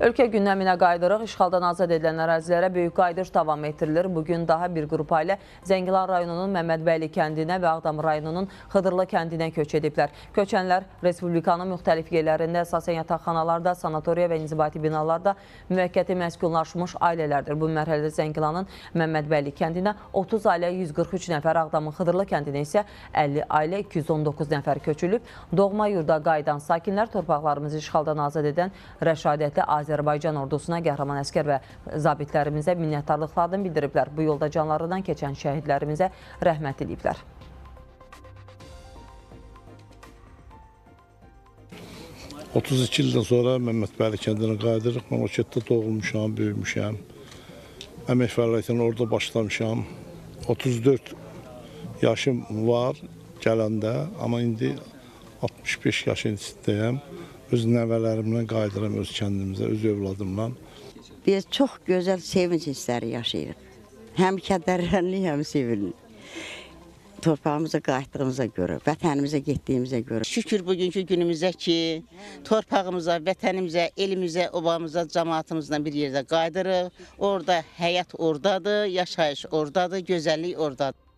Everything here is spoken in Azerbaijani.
Ölkə gündəminə qayıdırıq. İşğaldan azad edilən ərazilərə böyük qayıdış davam etdirilir. Bugün daha bir qrup ailə Zəngilan rayonunun Məmmədbəyli kəndinə və Ağdam rayonunun Xıdırlı kəndinə köç ediblər. Köçənlər Respublikanın müxtəlif yerlərində, əsasən yataqxanalarda, sanatoriya və inzibati binalarda müvəqqəti məskunlaşmış ailələrdir. Bu mərhələdə Zəngilanın Məmmədbəyli kəndinə 30 ailə, 143 nəfər, Ağdamın Xıdırlı kəndinə isə 50 ailə, 219 nəfər köçülüb. Doğma yurda qayıdan sakinlər torpaqlarımızı işğaldan azad edən rəşadətli Azərbaycan ordusuna, qəhrəman əskər və zabitlərimizə minnətdarlıqlarını bildiriblər. Bu yolda canlarından keçən şəhidlərimizə rəhmət ediblər. "32 ildən sonra Məmmədbəyli kəndinə qayıdırıq. Mən o kənddə doğulmuşam, böyümüşəm. Əmək fəaliyyətinə orada başlamışam. 34 yaşım var gələndə, amma indi 65 yaşın içindəyəm. Öz nəvələrimlə qayıdıram öz kəndimizə, öz övladımla. Biz çox gözəl sevinç hissləri yaşayırıq. Həm kədərlənli, həm sevinli. Torpağımıza qayıtdığımıza görə, vətənimizə getdiyimizə görə. Şükür bugünkü günümüzə ki, torpağımıza, vətənimizə, elimizə, obamıza, cəmaatımızla bir yerdə qayıdırıq. Orada həyat oradadır, yaşayış oradadır, gözəllik oradadır.